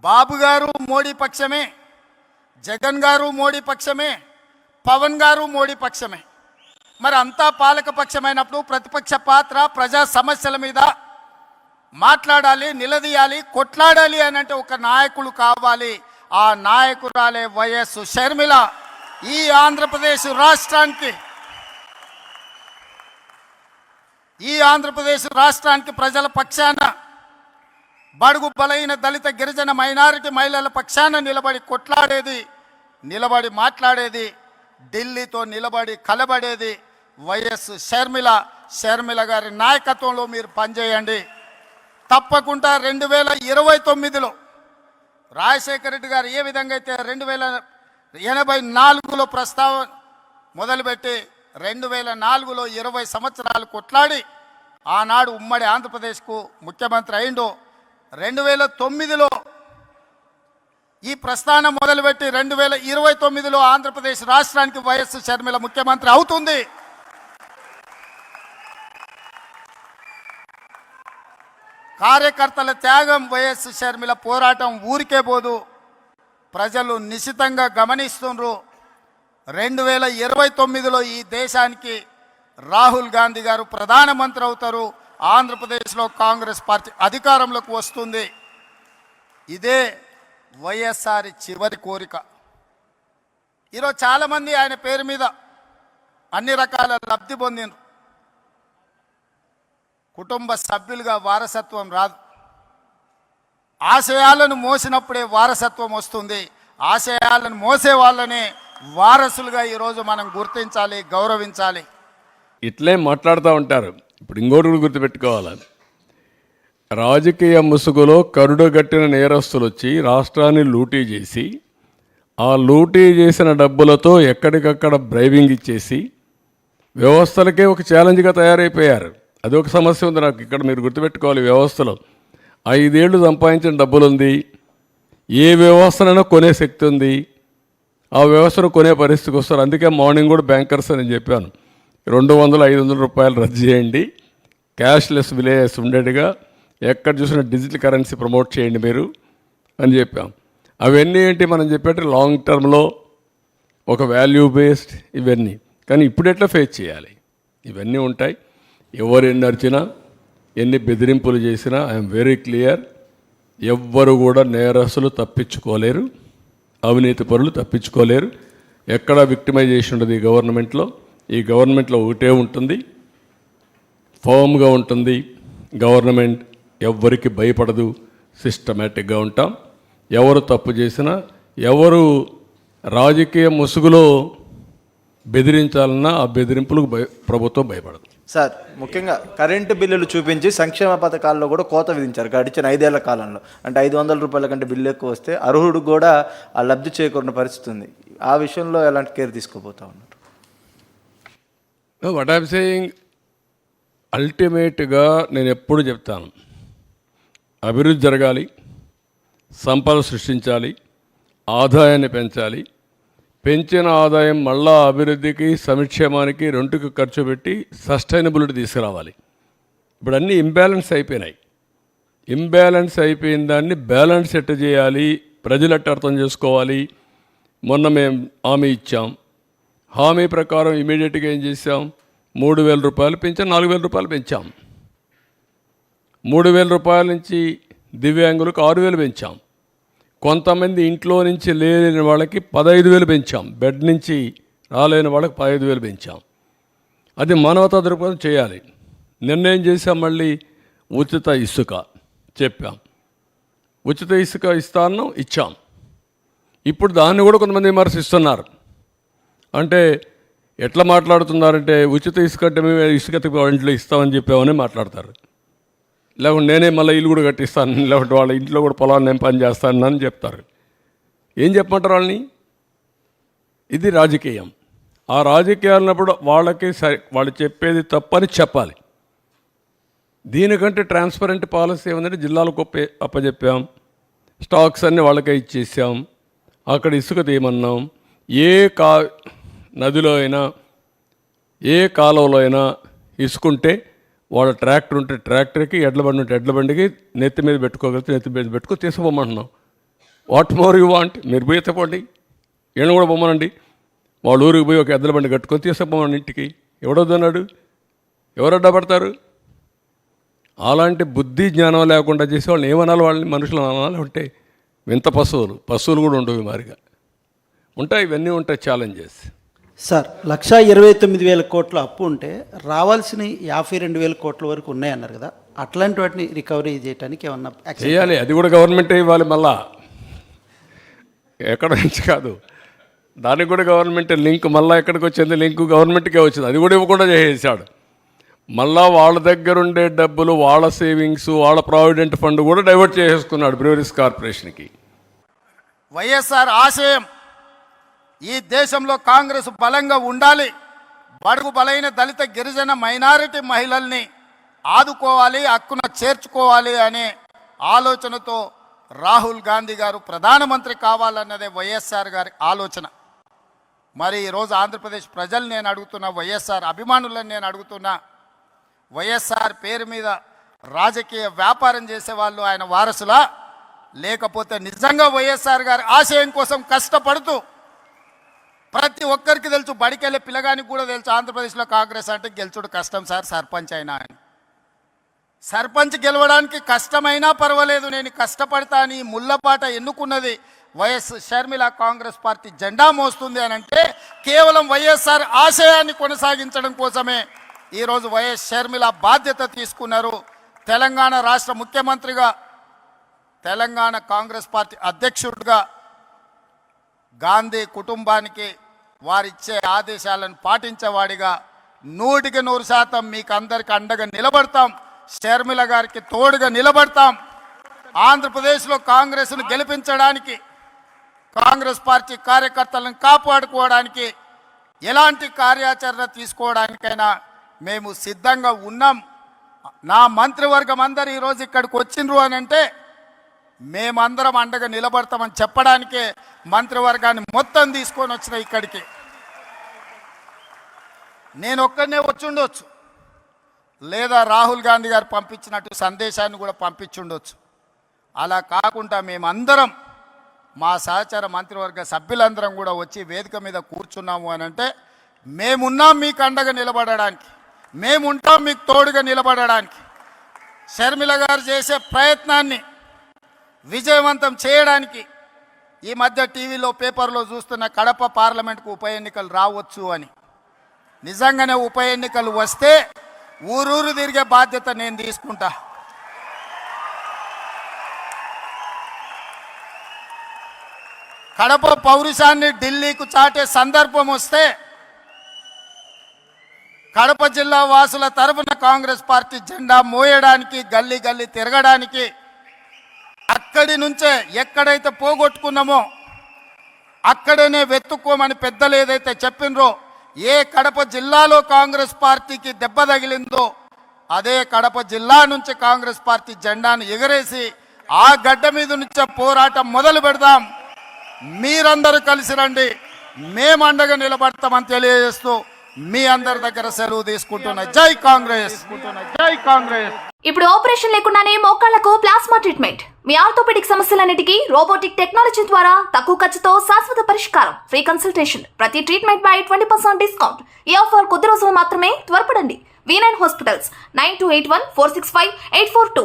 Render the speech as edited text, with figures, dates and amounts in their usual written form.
బాబు గారు మోడీ పక్షమే, జగన్ గారు మోడీ పక్షమే, పవన్ గారు మోడీ పక్షమే. మరి అంతా పాలక పక్షమైనప్పుడు ప్రతిపక్ష పాత్ర ప్రజా సమస్యల మీద మాట్లాడాలి, నిలదీయాలి, కొట్లాడాలి అని అంటే ఒక నాయకులు కావాలి. ఆ నాయకురాలే వైఎస్ షర్మిల. ఈ ఆంధ్రప్రదేశ్ రాష్ట్రానికి ప్రజల పక్షాన, బడుగు బలైన దళిత గిరిజన మైనారిటీ మహిళల పక్షాన నిలబడి కొట్లాడేది, నిలబడి మాట్లాడేది, ఢిల్లీతో నిలబడి కలబడేది వైఎస్ షర్మిల. షర్మిల గారి నాయకత్వంలో మీరు పనిచేయండి. తప్పకుండా 2029లో రాజశేఖర రెడ్డి గారు ఏ విధంగా అయితే 1984లో ప్రస్తావన మొదలుపెట్టి 2004లో 20 సంవత్సరాలు కొట్లాడి ఆనాడు ఉమ్మడి ఆంధ్రప్రదేశ్కు ముఖ్యమంత్రి అయిండు. 2009లో ఈ ప్రస్థానం మొదలుపెట్టి 2029లో ఆంధ్రప్రదేశ్ రాష్ట్రానికి వైఎస్ షర్మిల ముఖ్యమంత్రి అవుతుంది. కార్యకర్తల త్యాగం, వైఎస్ షర్మిల పోరాటం ఊరికే పోదు. ప్రజలు నిశితంగా గమనిస్తున్నారు. 2029లో ఈ దేశానికి రాహుల్ గాంధీ గారు ప్రధానమంత్రి అవుతారు. ఆంధ్రప్రదేశ్లో కాంగ్రెస్ పార్టీ అధికారంలోకి వస్తుంది. ఇదే వైఎస్ఆర్ చివరి కోరిక. ఈరోజు చాలామంది ఆయన పేరు మీద అన్ని రకాల లబ్ధి పొందినారు. కుటుంబ సభ్యులుగా వారసత్వం రాదు. ఆశయాలను మోసినప్పుడే వారసత్వం వస్తుంది. ఆశయాలను మోసే వాళ్ళనే వారసులుగా ఈరోజు మనం గుర్తించాలి, గౌరవించాలి. ఇట్లే మాట్లాడుతూ ఉంటారు. ఇప్పుడు ఇంకోటి కూడా గుర్తుపెట్టుకోవాలి. రాజకీయ ముసుగులో కరుడుగట్టిన నేరస్తులు వచ్చి రాష్ట్రాన్ని లూటీ చేసి, ఆ లూటీ చేసిన డబ్బులతో ఎక్కడికక్కడ బ్రైవింగ్ ఇచ్చేసి వ్యవస్థలకే ఒక ఛాలెంజ్గా తయారైపోయారు. అదొక సమస్య ఉంది నాకు. ఇక్కడ మీరు గుర్తుపెట్టుకోవాలి, వ్యవస్థలో 5 ఏళ్ళు సంపాదించిన డబ్బులు ఉంది. ఏ వ్యవస్థనైనా కొనే శక్తి ఉంది. ఆ వ్యవస్థను కొనే పరిస్థితికి వస్తారు. అందుకే మార్నింగ్ కూడా బ్యాంకర్స్ అని చెప్పాను, 200-500 రూపాయలు రద్దు చేయండి, క్యాష్లెస్ విలేజెస్ ఉండేట్టుగా ఎక్కడ చూసినా డిజిటల్ కరెన్సీ ప్రమోట్ చేయండి మీరు అని చెప్పాం. అవన్నీ ఏంటి మనం చెప్పేటి లాంగ్ టర్మ్లో ఒక వాల్యూ బేస్డ్ ఇవన్నీ. కానీ ఇప్పుడు ఎట్లా ఫేస్ చేయాలి ఇవన్నీ ఉంటాయి. ఎవరు ఎన్ని అరిచినా, ఎన్ని బెదిరింపులు చేసినా ఐఎమ్ వెరీ క్లియర్, ఎవ్వరు కూడా నేరస్తులు తప్పించుకోలేరు, అవినీతి పరులు తప్పించుకోలేరు. ఎక్కడ విక్టిమైజేషన్ ఉండదు ఈ గవర్నమెంట్లో. ఈ గవర్నమెంట్లో ఒకటే ఉంటుంది, ఫర్మ్గా ఉంటుంది గవర్నమెంట్. ఎవ్వరికి భయపడదు, సిస్టమేటిక్గా ఉంటాం. ఎవరు తప్పు చేసినా, ఎవరు రాజకీయ ముసుగులో బెదిరించాలన్నా ఆ బెదిరింపులకు ప్రభుత్వం భయపడదు. సార్, ముఖ్యంగా కరెంటు బిల్లులు చూపించి సంక్షేమ పథకాల్లో కూడా కోత విధించారు గడిచిన 5 ఏళ్ల కాలంలో. అంటే 500 రూపాయల కంటే బిల్లు ఎక్కువ వస్తే అర్హుడు కూడా ఆ లబ్ధి చేకూరిన పరిస్థితి ఉంది. ఆ విషయంలో ఎలాంటి కేర్ తీసుకోబోతా ఉన్నారు? వాట్ ఐఎమ్ సేయింగ్, అల్టిమేట్గా నేను ఎప్పుడు చెప్తాను, అభివృద్ధి జరగాలి, సంపద సృష్టించాలి, ఆదాయాన్ని పెంచాలి. పెంచిన ఆదాయం మళ్ళా అభివృద్ధికి, సంక్షేమానికి రెండుకి ఖర్చు పెట్టి సస్టైనబిలిటీ తీసుకురావాలి. ఇప్పుడు అన్నీ ఇంబ్యాలెన్స్ అయిపోయినాయి. ఇంబ్యాలెన్స్ అయిపోయిన దాన్ని బ్యాలెన్స్ ఎట్ట చేయాలి, ప్రజలు ఎట్ట అర్థం చేసుకోవాలి. మొన్న మేము హామీ ఇచ్చాం. హామీ ప్రకారం ఇమీడియట్గా ఏం చేసాం, 3,000 రూపాయలు పెంచాం, 4,000 రూపాయలు పెంచాం. 3,000 రూపాయల నుంచి దివ్యాంగులకు 6,000 పెంచాం. కొంతమంది ఇంట్లో నుంచి లేని వాళ్ళకి 15,000 పెంచాం. బెడ్ నుంచి రాలేని వాళ్ళకి 15,000 పెంచాం. అది మానవతా దృక్పథం చేయాలి. నిర్ణయం చేసాం. మళ్ళీ ఉచిత ఇసుక చెప్పాం. ఉచిత ఇసుక ఇస్తాను ఇచ్చాం. ఇప్పుడు దాన్ని కూడా కొంతమంది విమర్శిస్తున్నారు. అంటే ఎట్లా మాట్లాడుతున్నారంటే, ఉచిత ఇసుక అంటే మేము ఇసుక ఇంట్లో ఇస్తామని చెప్పామని మాట్లాడతారు. లేకుంటే నేనే మళ్ళీ ఇల్లు కూడా కట్టిస్తాను, లేకుంటే వాళ్ళ ఇంట్లో కూడా పొలాలు నేను పని చేస్తాను అని చెప్తారు. ఏం చెప్పమంటారు వాళ్ళని? ఇది రాజకీయం. ఆ రాజకీయాలన్నప్పుడు వాళ్ళకి వాళ్ళు చెప్పేది తప్పని చెప్పాలి. దీనికంటే ట్రాన్స్పరెంట్ పాలసీ ఏమందంటే, జిల్లాలకు అప్పచెప్పాం, స్టాక్స్ అన్నీ వాళ్ళకే ఇచ్చేసాం, అక్కడ ఇసుక తీయమన్నాం. ఏ నదిలో అయినా, ఏ కాలువలో అయినా ఇసుకుంటే వాళ్ళ ట్రాక్టర్ ఉంటే ట్రాక్టర్కి, ఎడ్ల బండి ఉంటే ఎడ్ల బండికి నెత్తి మీద పెట్టుకోగలిగితే నెత్తి మీద పెట్టుకో తీసుకుపోమంటున్నాం. What more you want? మీరు పోయి ఎత్తపోండి, ఈయన కూడా పొమ్మనండి. వాళ్ళ ఊరికి పోయి ఒక ఎద్దుల బండి కట్టుకొని తీసుకుపోమని ఇంటికి. ఎవడొద్దన్నాడు? ఎవరు అడ్డపడతారు? అలాంటి బుద్ధి జ్ఞానం లేకుండా చేసే వాళ్ళని ఏమనాలి? వాళ్ళని మనుషులు అనాలి? ఉంటే వింత పశువులు కూడా ఉండవు మారిగా ఉంటాయి. ఇవన్నీ ఉంటాయి ఛాలెంజెస్. సార్ 1,29,000 కోట్ల అప్పు ఉంటే రావాల్సిన 52,000 కోట్ల వరకు ఉన్నాయన్నారు కదా, అట్లాంటి వాటిని రికవరీ చేయడానికి ఏమన్నా చేయాలి? అది కూడా గవర్నమెంటే ఇవ్వాలి. మళ్ళా ఎక్కడ నుంచి కాదు, దానికి కూడా గవర్నమెంట్ లింక్. మళ్ళీ ఎక్కడికి వచ్చింది లింక్? గవర్నమెంట్కే వచ్చింది. అది కూడా ఇవ్వకుండా చేసేసాడు. మళ్ళా వాళ్ళ దగ్గర ఉండే డబ్బులు, వాళ్ళ సేవింగ్స్, వాళ్ళ ప్రావిడెంట్ ఫండ్ కూడా డైవర్ట్ చేసేసుకున్నాడు బ్రూవరీస్ కార్పొరేషన్కి. వైఎస్ఆర్ ఆశయం ఈ దేశంలో కాంగ్రెస్ బలంగా ఉండాలి, బడుగు బలైన దళిత గిరిజన మైనారిటీ మహిళల్ని ఆదుకోవాలి, హక్కున చేర్చుకోవాలి అనే ఆలోచనతో రాహుల్ గాంధీ గారు ప్రధానమంత్రి కావాలన్నదే వైఎస్ఆర్ గారి ఆలోచన. మరి ఈరోజు ఆంధ్రప్రదేశ్ ప్రజలు నేను అడుగుతున్నా, వైఎస్ఆర్ అభిమానులను నేను అడుగుతున్నా, వైఎస్ఆర్ పేరు మీద రాజకీయ వ్యాపారం చేసేవాళ్ళు ఆయన వారసులా, లేకపోతే నిజంగా వైఎస్ఆర్ గారి ఆశయం కోసం కష్టపడుతూ, ప్రతి ఒక్కరికి తెలుసు, బడికెళ్ళే పిల్లగానికి కూడా తెలుసు ఆంధ్రప్రదేశ్లో కాంగ్రెస్ అంటే గెలుచుడు కష్టం సార్, సర్పంచ్ అయినా అని. సర్పంచ్ గెలవడానికి కష్టమైనా పర్వాలేదు, నేను కష్టపడతా అని ముళ్ళపాట ఎన్నుకున్నది వైఎస్ షర్మిల. కాంగ్రెస్ పార్టీ జెండా మోస్తుంది అని అంటే కేవలం వైఎస్ఆర్ ఆశయాన్ని కొనసాగించడం కోసమే ఈరోజు వైఎస్ షర్మిల బాధ్యత తీసుకున్నారు. తెలంగాణ రాష్ట్ర ముఖ్యమంత్రిగా, తెలంగాణ కాంగ్రెస్ పార్టీ అధ్యక్షుడిగా గాంధీ కుటుంబానికి వారిచ్చే ఆదేశాలను పాటించేవాడిగా 100% మీకు అందరికి అండగా నిలబడతాం, షర్మిల గారికి తోడుగా నిలబడతాం. ఆంధ్రప్రదేశ్లో కాంగ్రెస్ను గెలిపించడానికి, కాంగ్రెస్ పార్టీ కార్యకర్తలను కాపాడుకోవడానికి, ఎలాంటి కార్యాచరణ తీసుకోవడానికైనా మేము సిద్ధంగా ఉన్నాం. నా మంత్రివర్గం అందరూ ఈరోజు ఇక్కడికి వచ్చిండ్రు అని అంటే మేమందరం అండగా నిలబడతామని చెప్పడానికే మంత్రివర్గాన్ని మొత్తం తీసుకొని వచ్చిన ఇక్కడికి. నేను ఒక్కడనే వచ్చుండొచ్చు, లేదా రాహుల్ గాంధీ గారు పంపించినట్టు సందేశాన్ని కూడా పంపించుండొచ్చు. అలా కాకుండా మేమందరం, మా సహచర మంత్రివర్గ సభ్యులందరం కూడా వచ్చి వేదిక మీద కూర్చున్నాము అని అంటే మేమున్నాం మీకు అండగా నిలబడడానికి, మేముంటాం మీకు తోడుగా నిలబడడానికి. షర్మిల గారు చేసే ప్రయత్నాన్ని విజయవంతం చేయడానికి ఈ మధ్య టీవీలో పేపర్లో చూస్తున్న కడప పార్లమెంట్కు ఉప ఎన్నికలు రావచ్చు అని. నిజంగానే ఉప ఎన్నికలు వస్తే ఊరూరు తిరిగే బాధ్యత నేను తీసుకుంటా. కడప పౌరుషాన్ని ఢిల్లీకు చాటే సందర్భం వస్తే కడప జిల్లా వాసుల తరఫున కాంగ్రెస్ పార్టీ జెండా మోయడానికి, గల్లీ గల్లీ తిరగడానికి, అక్కడి నుంచే ఎక్కడైతే పోగొట్టుకున్నామో అక్కడనే వెతుక్కోమని పెద్దలు ఏదైతే చెప్పినరో, ఏ కడప జిల్లాలో కాంగ్రెస్ పార్టీకి దెబ్బ తగిలిందో అదే కడప జిల్లా నుంచి కాంగ్రెస్ పార్టీ జెండాను ఎగరేసి ఆ గడ్డ మీద నుంచే పోరాటం మొదలు పెడదాం. మీరందరూ కలిసి రండి, మేము అండగా నిలబడతామని తెలియజేస్తూ మీ అందరి దగ్గర సెలవు తీసుకుంటున్నా. జై కాంగ్రెస్, జై కాంగ్రెస్. ఇప్పుడు ఆపరేషన్ లేకుండానే మోకాళ్లకు ప్లాస్మా ట్రీట్మెంట్. మీ ఆర్థోపెడిక్ సమస్యలన్నిటికీ రోబోటిక్ టెక్నాలజీ ద్వారా తక్కువ ఖర్చుతో శాశ్వత పరిష్కారం. ఫ్రీ కన్సల్టేషన్, ప్రతి ట్రీట్మెంట్ పై 20% డిస్కౌంట్. ఈ ఆఫర్ కొద్ది రోజులు మాత్రమే, త్వరపడండి. V9 hospitals 9281465842.